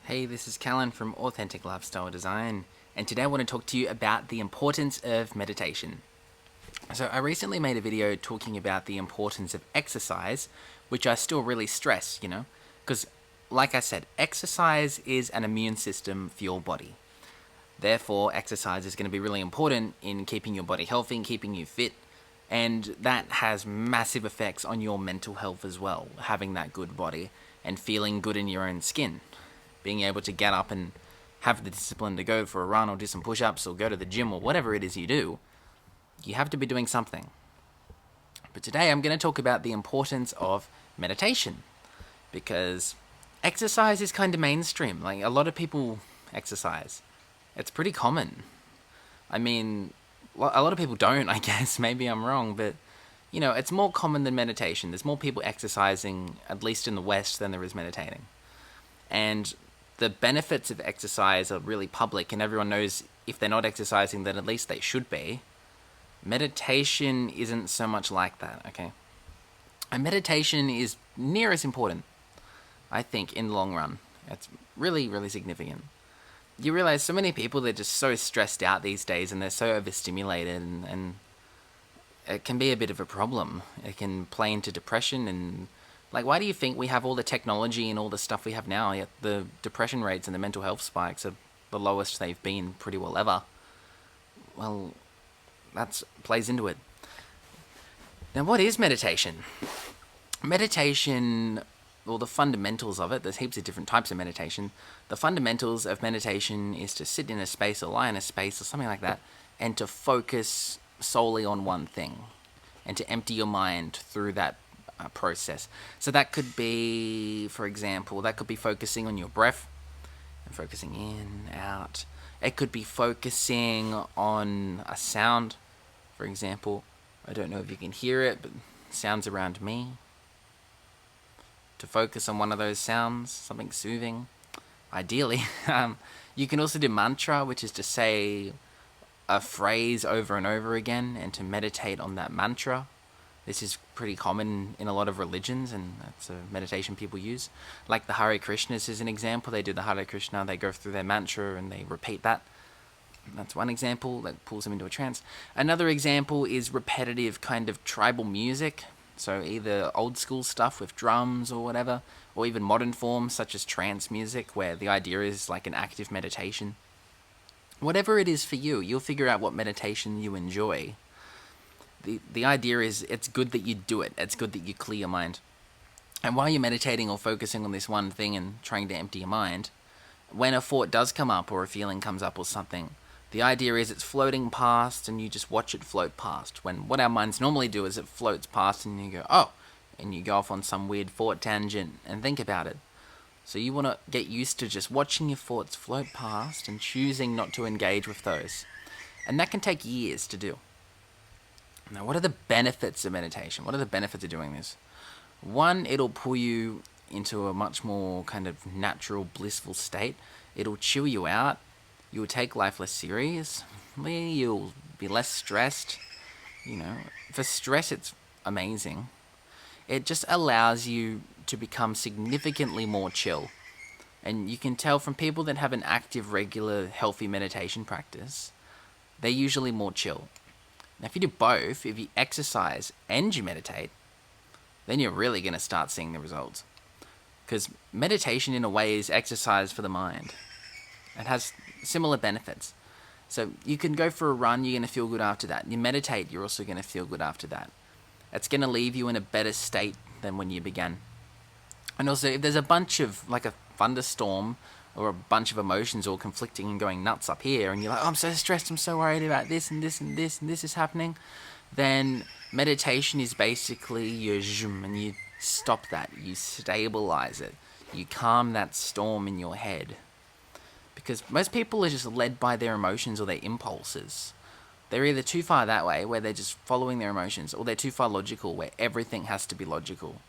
Hey, this is Callan from Authentic Lifestyle Design, and today I want to talk to you about the importance of meditation. So, I recently made a video talking about the importance of exercise, which I still really stress, because, like I said, exercise is an immune system for your body. Therefore, exercise is going to be really important in keeping your body healthy and keeping you fit, and that has massive effects on your mental health as well, having that good body and feeling good in your own skin. Being able to get up and have the discipline to go for a run or do some push-ups or go to the gym or whatever it is you do, you have to be doing something. But today I'm going to talk about the importance of meditation, because exercise is kind of mainstream. Like, a lot of people exercise. It's pretty common. I mean, a lot of people don't, I guess. Maybe I'm wrong, but it's more common than meditation. There's more people exercising, at least in the West, than there is meditating. And the benefits of exercise are really public, and everyone knows if they're not exercising, then at least they should be. Meditation isn't so much like that, okay? And meditation is near as important, I think, in the long run. It's really, really significant. You realize so many people, they're just so stressed out these days, and they're so overstimulated, and it can be a bit of a problem. It can play into depression and... Like, why do you think we have all the technology and all the stuff we have now, yet the depression rates and the mental health spikes are the lowest they've been pretty well ever? Well, that plays into it. Now, what is meditation? Meditation, well, the fundamentals of it, there's heaps of different types of meditation. The fundamentals of meditation is to sit in a space or lie in a space or something like that, and to focus solely on one thing, and to empty your mind through that process. So that could be, for example, focusing on your breath and focusing in, out. It could be focusing on a sound, for example. I don't know if you can hear it, but sounds around me. To focus on one of those sounds, something soothing, ideally. You can also do mantra, which is to say a phrase over and over again and to meditate on that mantra. This is pretty common in a lot of religions, and that's a meditation people use. Like the Hare Krishnas is an example. They do the Hare Krishna, they go through their mantra and they repeat that. That's one example that pulls them into a trance. Another example is repetitive kind of tribal music. So either old school stuff with drums or whatever, or even modern forms such as trance music, where the idea is like an active meditation. Whatever it is for you, you'll figure out what meditation you enjoy. The idea is it's good that you do it. It's good that you clear your mind. And while you're meditating or focusing on this one thing and trying to empty your mind, when a thought does come up or a feeling comes up or something, the idea is it's floating past and you just watch it float past. When what our minds normally do is it floats past and you go, oh, and you go off on some weird thought tangent and think about it. So you want to get used to just watching your thoughts float past and choosing not to engage with those. And that can take years to do. Now, what are the benefits of meditation? What are the benefits of doing this? One, it'll pull you into a much more kind of natural, blissful state. It'll chill you out. You'll take life less seriously. You'll be less stressed. For stress, it's amazing. It just allows you to become significantly more chill. And you can tell from people that have an active, regular, healthy meditation practice, they're usually more chill. Now, if you do both, if you exercise and you meditate, then you're really going to start seeing the results. Because meditation, in a way, is exercise for the mind. It has similar benefits. So you can go for a run, you're going to feel good after that. You meditate, you're also going to feel good after that. It's going to leave you in a better state than when you began. And also, if there's a bunch of, like a thunderstorm, or a bunch of emotions all conflicting and going nuts up here, and you're like, oh, I'm so stressed, I'm so worried about this and this and this and this is happening, then meditation is basically you zoom and you stop that, you stabilize it, you calm that storm in your head. Because most people are just led by their emotions or their impulses. They're either too far that way, where they're just following their emotions, or they're too far logical, where everything has to be logical.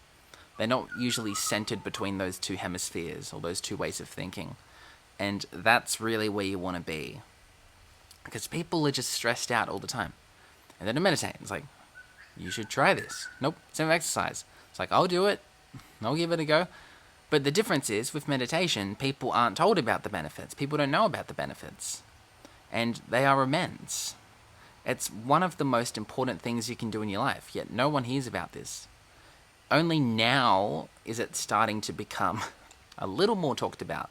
They're not usually centered between those two hemispheres or those two ways of thinking. And that's really where you want to be. Because people are just stressed out all the time. And then to meditate, it's like, you should try this. Nope, same exercise. It's like, I'll do it. I'll give it a go. But the difference is, with meditation, people aren't told about the benefits. People don't know about the benefits. And they are immense. It's one of the most important things you can do in your life, yet no one hears about this. Only now is it starting to become a little more talked about.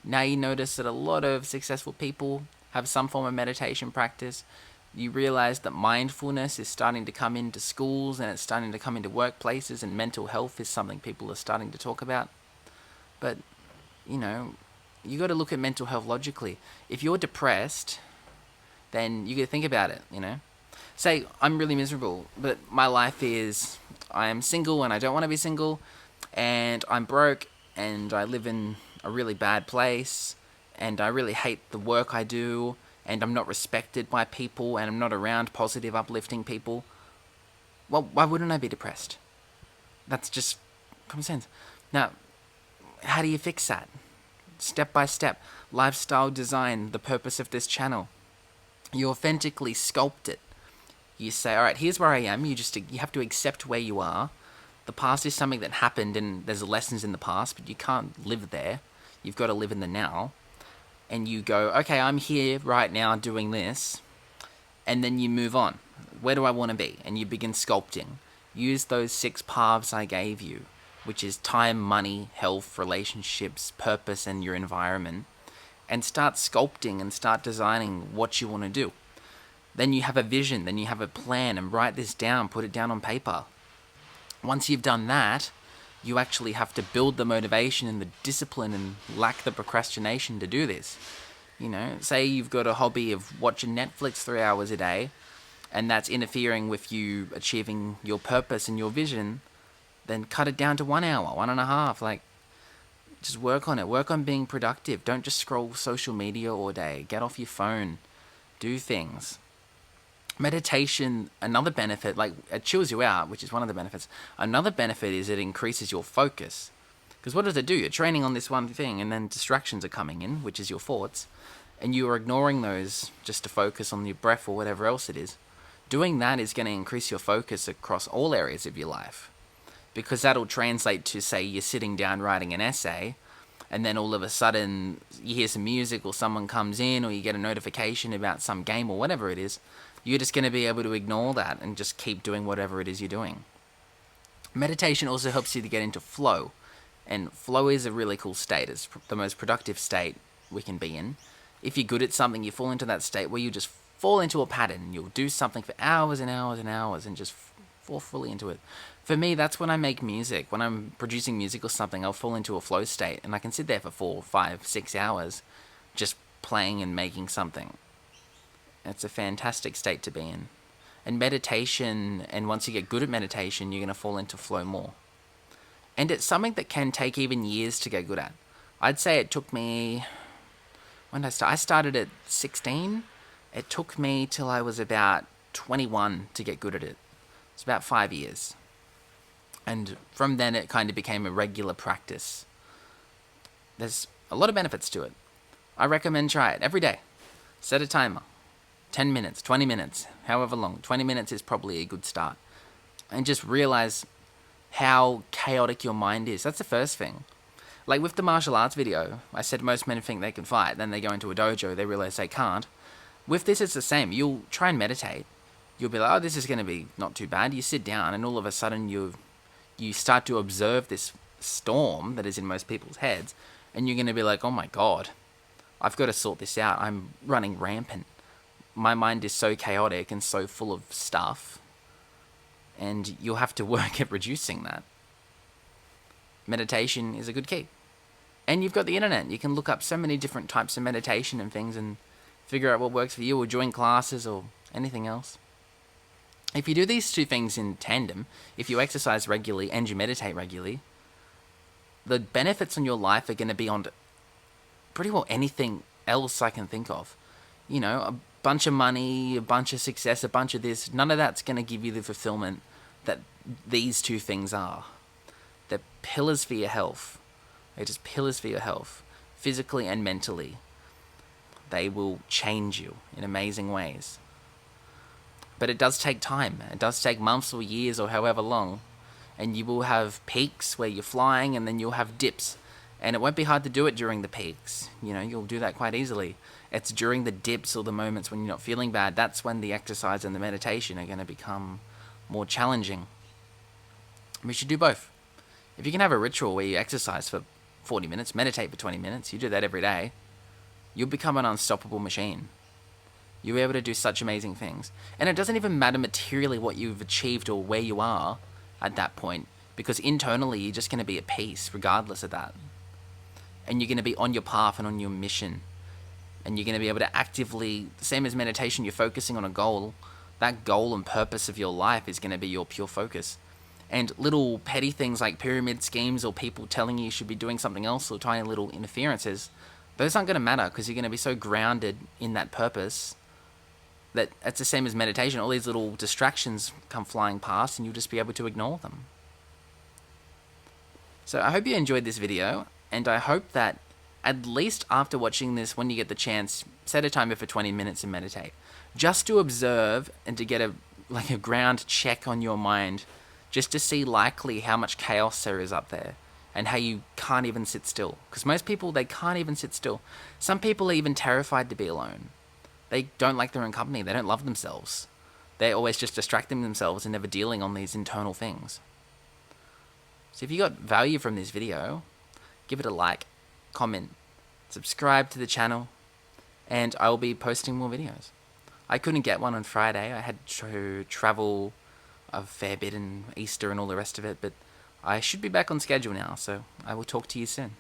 Now you notice that a lot of successful people have some form of meditation practice. You realize that mindfulness is starting to come into schools and it's starting to come into workplaces, and mental health is something people are starting to talk about. But, you got to look at mental health logically. If you're depressed, then you got to think about it, Say, I'm really miserable, but my life is, I am single and I don't want to be single, and I'm broke and I live in a really bad place, and I really hate the work I do, and I'm not respected by people, and I'm not around positive, uplifting people. Well, why wouldn't I be depressed? That's just common sense. Now, how do you fix that? Step by step. Lifestyle design, the purpose of this channel. You authentically sculpt it. You say, all right, here's where I am. You have to accept where you are. The past is something that happened, and there's lessons in the past, but you can't live there. You've got to live in the now. And you go, okay, I'm here right now doing this. And then you move on. Where do I want to be? And you begin sculpting. Use those 6 paths I gave you, which is time, money, health, relationships, purpose, and your environment. And start sculpting and start designing what you want to do. Then you have a vision, then you have a plan, and write this down, put it down on paper. Once you've done that, you actually have to build the motivation and the discipline and lack the procrastination to do this. Say you've got a hobby of watching Netflix 3 hours a day, and that's interfering with you achieving your purpose and your vision, then cut it down to 1 hour, 1.5. Just work on it. Work on being productive. Don't just scroll social media all day. Get off your phone. Do things. Meditation, another benefit, it chills you out, which is one of the benefits. Another benefit is it increases your focus. Because what does it do? You're training on this one thing, and then distractions are coming in, which is your thoughts, and you are ignoring those just to focus on your breath or whatever else it is. Doing that is going to increase your focus across all areas of your life. Because that'll translate to, say, you're sitting down writing an essay, and then all of a sudden you hear some music, or someone comes in, or you get a notification about some game or whatever it is. You're just going to be able to ignore that and just keep doing whatever it is you're doing. Meditation also helps you to get into flow. And flow is a really cool state. It's the most productive state we can be in. If you're good at something, you fall into that state where you just fall into a pattern. You'll do something for hours and hours and hours and just fall fully into it. For me, that's when I make music. When I'm producing music or something, I'll fall into a flow state. And I can sit there for 4, 5, 6 hours just playing and making something. It's a fantastic state to be in. And meditation, and once you get good at meditation, you're going to fall into flow more. And it's something that can take even years to get good at. I'd say it took me... When did I start? I started at 16. It took me till I was about 21 to get good at it. It's about 5 years. And from then it kind of became a regular practice. There's a lot of benefits to it. I recommend try it every day. Set a timer. 10 minutes, 20 minutes, however long. 20 minutes is probably a good start. And just realize how chaotic your mind is. That's the first thing. Like with the martial arts video, I said most men think they can fight. Then they go into a dojo, they realize they can't. With this, it's the same. You'll try and meditate. You'll be like, oh, this is going to be not too bad. You sit down and all of a sudden you start to observe this storm that is in most people's heads. And you're going to be like, oh my God, I've got to sort this out. I'm running rampant. My mind is so chaotic and so full of stuff, and you'll have to work at reducing that. Meditation is a good key. And you've got the internet. You can look up so many different types of meditation and things and figure out what works for you, or join classes or anything else. If you do these two things in tandem, if you exercise regularly and you meditate regularly, the benefits on your life are going to be on pretty well anything else I can think of. A bunch of money, a bunch of success, a bunch of this. None of that's going to give you the fulfillment that these two things are. They're pillars for your health. They're just pillars for your health, physically and mentally. They will change you in amazing ways. But it does take time. It does take months or years or however long. And you will have peaks where you're flying, and then you'll have dips. And it won't be hard to do it during the peaks. You'll do that quite easily. It's during the dips or the moments when you're not feeling bad, that's when the exercise and the meditation are going to become more challenging. We should do both. If you can have a ritual where you exercise for 40 minutes, meditate for 20 minutes, you do that every day, you'll become an unstoppable machine. You'll be able to do such amazing things. And it doesn't even matter materially what you've achieved or where you are at that point, because internally you're just going to be at peace regardless of that. And you're going to be on your path and on your mission. And you're going to be able to actively, same as meditation, you're focusing on a goal. That goal and purpose of your life is going to be your pure focus. And little petty things like pyramid schemes or people telling you should be doing something else or tiny little interferences, those aren't going to matter because you're going to be so grounded in that purpose that it's the same as meditation. All these little distractions come flying past and you'll just be able to ignore them. So I hope you enjoyed this video, and I hope that at least after watching this, when you get the chance, set a timer for 20 minutes and meditate. Just to observe and to get a ground check on your mind, just to see likely how much chaos there is up there and how you can't even sit still. Because most people, they can't even sit still. Some people are even terrified to be alone. They don't like their own company. They don't love themselves. They're always just distracting themselves and never dealing on these internal things. So if you got value from this video, give it a like, comment, subscribe to the channel, and I will be posting more videos. I couldn't get one on Friday. I had to travel a fair bit and Easter and all the rest of it, but I should be back on schedule now, so I will talk to you soon.